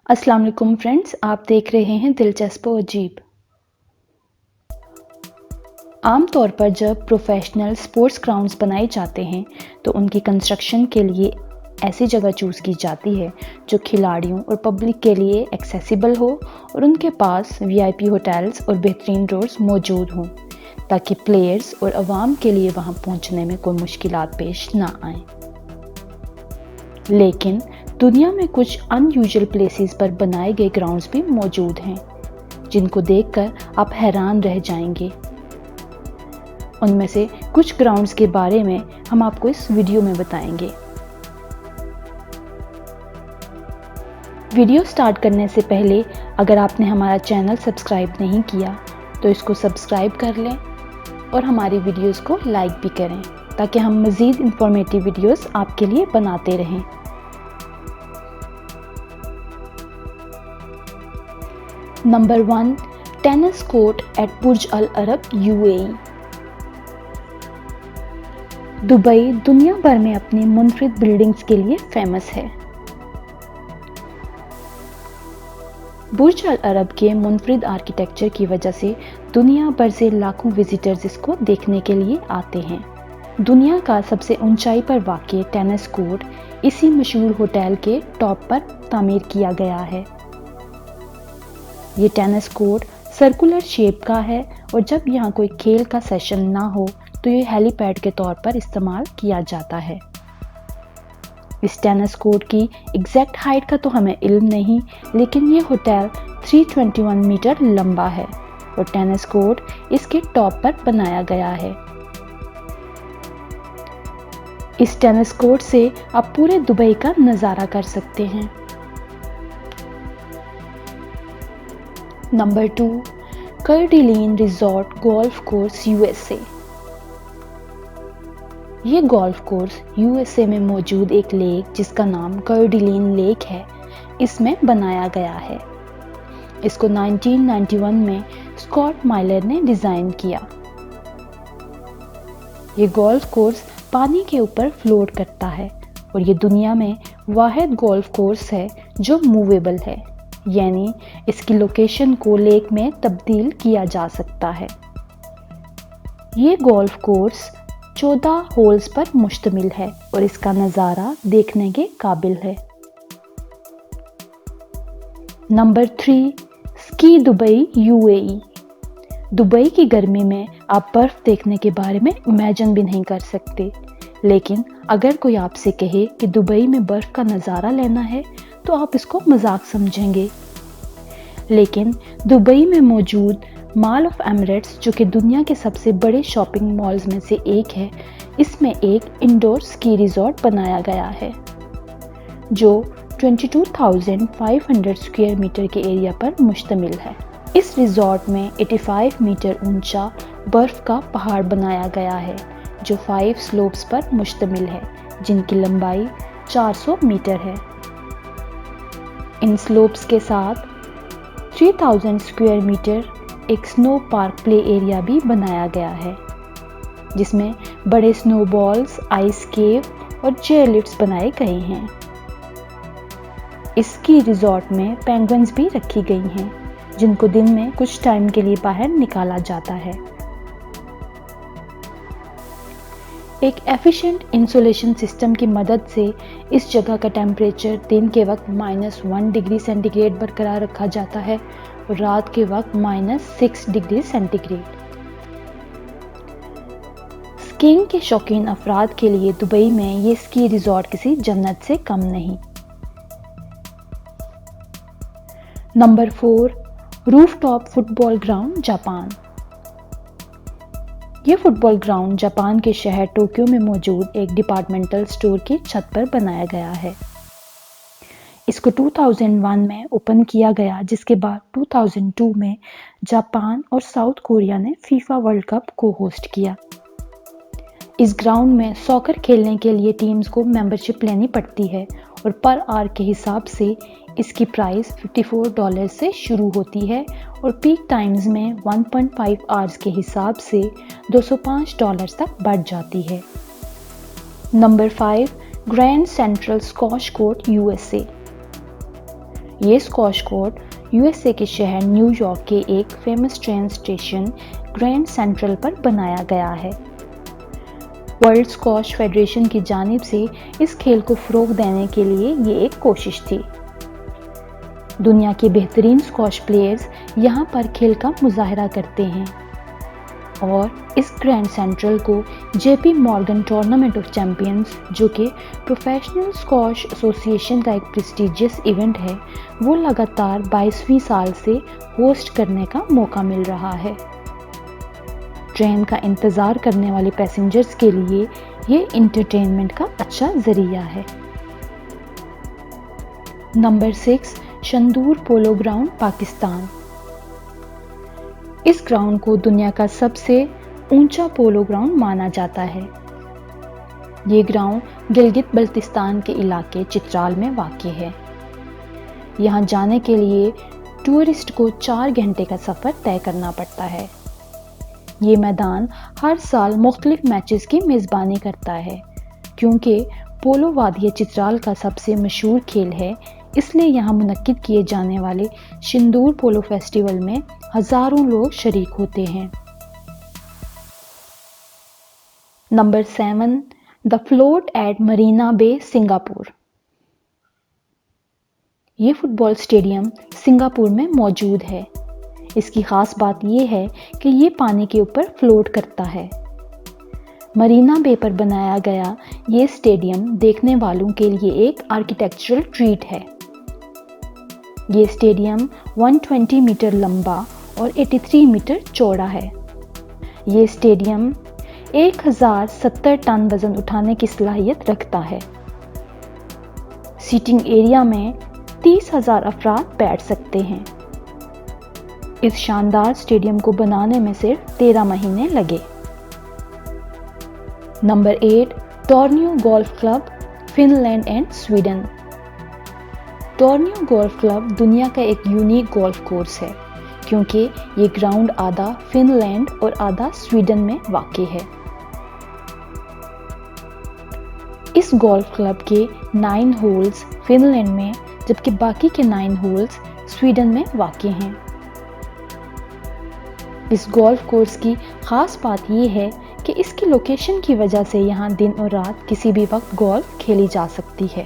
अस्सलाम वालेकुम फ्रेंड्स, आप देख रहे हैं दिलचस्प और अजीब। आम तौर पर जब प्रोफेशनल स्पोर्ट्स ग्राउंड्स बनाए जाते हैं तो उनकी कंस्ट्रक्शन के लिए ऐसी जगह चूज़ की जाती है जो खिलाड़ियों और पब्लिक के लिए एक्सेसिबल हो और उनके पास वीआईपी होटल्स और बेहतरीन रोड्स मौजूद हों ताकि प्लेयर्स और अवाम के लिए वहां पहुंचने में कोई मुश्किलात पेश ना आए। लेकिन दुनिया में कुछ अनयूजुअल प्लेसेस पर बनाए गए ग्राउंड्स भी मौजूद हैं जिनको देखकर आप हैरान रह जाएंगे। उनमें से कुछ ग्राउंड्स के बारे में हम आपको इस वीडियो में बताएंगे। वीडियो स्टार्ट करने से पहले अगर आपने हमारा चैनल सब्सक्राइब नहीं किया तो इसको सब्सक्राइब कर लें और हमारी वीडियोस को लाइक भी करें ताकि हम मज़ीद इंफॉर्मेटिव वीडियोस आपके लिए बनाते रहें। Number 1, tennis court at Burj Al Arab UAE. Dubai दुनिया भर में अपनी मुनफरिद बिल्डिंग्स के लिए फेमस है। बुर्ज अल अरब के मुनफरिद आर्किटेक्चर की वजह से दुनिया भर से लाखों विजिटर्स इसको देखने के लिए आते हैं। दुनिया का सबसे ऊंचाई पर वाक़ टेनिस कोर्ट इसी मशहूर होटल के टॉप पर तामीर किया गया है। ये टेनिस कोर्ट सर्कुलर शेप का है और जब यहाँ कोई खेल का सेशन ना हो तो ये हेलीपैड के तौर पर इस्तेमाल किया जाता है। इस टेनिस कोर्ट की एग्जैक्ट हाइट का तो हमें इल्म नहीं, लेकिन ये होटल 321 मीटर लंबा है और टेनिस कोर्ट इसके टॉप पर बनाया गया है। इस टेनिस कोर्ट से आप पूरे दुबई का नज़ारा कर सकते हैं। नंबर 2, कर्डिलीन रिजॉर्ट गोल्फ कोर्स यूएसए। ये गोल्फ कोर्स यूएसए में मौजूद एक लेक जिसका नाम कर्डिलीन लेक है, इसमें बनाया गया है। इसको 1991 में स्कॉट माइलर ने डिज़ाइन किया। ये गोल्फ कोर्स पानी के ऊपर फ्लोट करता है और ये दुनिया में वाहिद गोल्फ कोर्स है जो मूवेबल है, यानी इसकी लोकेशन को लेक में तब्दील किया जा सकता है। ये गोल्फ कोर्स 14 होल्स पर मुश्तमिल है और इसका नज़ारा देखने के काबिल है। Number 3, ski Dubai UAE. Dubai की गर्मी में आप बर्फ देखने के बारे में इमेजिन भी नहीं कर सकते, लेकिन अगर कोई आपसे कहे कि दुबई में बर्फ का नज़ारा लेना है तो आप इसको मजाक समझेंगे। लेकिन दुबई में मौजूद मॉल ऑफ एमिरेट्स, जो कि दुनिया के सबसे बड़े शॉपिंग मॉल्स में से एक है, इसमें एक इंडोर स्की रिजॉर्ट बनाया गया है जो 22,500 स्क्वायर मीटर के एरिया पर मुश्तमिल है। इस रिजॉर्ट में 85 मीटर ऊंचा बर्फ का पहाड़ बनाया गया है जो 5 स्लोप्स पर मुश्तमिल है जिनकी लंबाई 400 मीटर है। इन स्लोप्स के साथ 3000 स्क्वायर मीटर एक स्नो पार्क प्ले एरिया भी बनाया गया है जिसमें बड़े स्नोबॉल्स, आइस केव और चेयर लिफ्ट्स बनाए गए हैं। इस स्की रिजॉर्ट में पेंगुइन्स भी रखी गई हैं जिनको दिन में कुछ टाइम के लिए बाहर निकाला जाता है। एक एफिशिएंट इंसुलेशन सिस्टम की मदद से इस जगह का टेम्परेचर दिन के वक्त -1 डिग्री सेंटीग्रेड बरकरार रखा जाता है और रात के वक्त -6 डिग्री सेंटीग्रेड। स्कीइंग के शौकीन अफराद के लिए दुबई में ये स्की रिजॉर्ट किसी जन्नत से कम नहीं। Number 4, rooftop football ground Japan. यह फुटबॉल ग्राउंड जापान के शहर टोक्यो में मौजूद एक डिपार्टमेंटल स्टोर की छत पर बनाया गया है। इसको 2001 में ओपन किया गया, जिसके बाद 2002 में जापान और साउथ कोरिया ने फीफा वर्ल्ड कप को होस्ट किया। इस ग्राउंड में सॉकर खेलने के लिए टीम्स को मेंबरशिप लेनी पड़ती है और पर आवर के हिसाब से इसकी प्राइस $54 से शुरू होती है और पीक टाइम्स में 1.5 आवर्स के हिसाब से $205 तक बढ़ जाती है। Number 5, Grand Central squash court USA. یہ اسکواش کورٹ USA کے شہر نیو یارک کے ایک famous train station Grand Central پر بنایا گیا ہے۔ ورلڈ اسکواش فیڈریشن کی جانب سے اس کھیل کو فروغ دینے کے لیے یہ ایک کوشش تھی۔ دنیا کے بہترین اسکواش پلیئرز یہاں پر کھیل کا مظاہرہ کرتے ہیں اور اس گرینڈ سینٹرل کو JP Morgan tournament of champions, جو کہ پروفیشنل اسکواش ایسوسی ایشن کا ایک پریسٹیجیس ایونٹ ہے، وہ لگاتار 22ویں سال سے ہوسٹ کرنے کا موقع مل رہا ہے۔ ٹرین کا انتظار کرنے والے پیسنجرز کے لیے یہ انٹرٹینمنٹ کا اچھا ذریعہ ہے۔ Number 6، Shandur polo ground, Pakistan. اس گراؤنڈ کو دنیا کا سب سے اونچا پولو گراؤنڈ مانا جاتا ہے۔ یہ گراؤنڈ گلگت بلتستان کے علاقے چترال میں واقع ہے۔ یہاں جانے کے لیے ٹورسٹ کو 4 گھنٹے کا سفر طے کرنا پڑتا ہے۔ یہ میدان ہر سال مختلف میچز کی میزبانی کرتا ہے۔ کیونکہ پولو وادی چترال کا سب سے مشہور کھیل ہے، اس لیے یہاں منعقد کیے جانے والے شندور پولو فیسٹیول میں ہزاروں لوگ شریک ہوتے ہیں۔ Number 7، the float at Marina Bay, Singapore. یہ فٹ بال اسٹیڈیم سنگاپور میں موجود ہے۔ اس کی خاص بات یہ ہے کہ یہ پانی کے اوپر فلوٹ کرتا ہے۔ مرینا بے پر بنایا گیا یہ اسٹیڈیم دیکھنے والوں کے لیے ایک آرکیٹیکچرل ٹریٹ ہے۔ یہ اسٹیڈیم 120 میٹر لمبا اور 83 میٹر چوڑا ہے۔ یہ اسٹیڈیم 1070 ٹن وزن اٹھانے کی صلاحیت رکھتا ہے۔ سیٹنگ ایریا میں 30,000 افراد بیٹھ سکتے ہیں۔ اس شاندار اسٹیڈیم کو بنانے میں صرف 13 مہینے لگے۔ Number 8، Tornio golf club, Finland and Sweden. Tornio golf club دنیا کا ایک یونیک گولف کورس ہے، کیونکہ یہ گراؤنڈ آدھا فن لینڈ اور آدھا سویڈن میں واقع ہے۔ اس گولف کلب کے 9 ہولز فن لینڈ میں، جبکہ باقی کے 9 ہولز سویڈن میں واقع ہیں۔ اس گولف کورس کی خاص بات یہ ہے کہ اس کی لوکیشن کی وجہ سے یہاں دن اور رات کسی بھی وقت گولف کھیلی جا سکتی ہے۔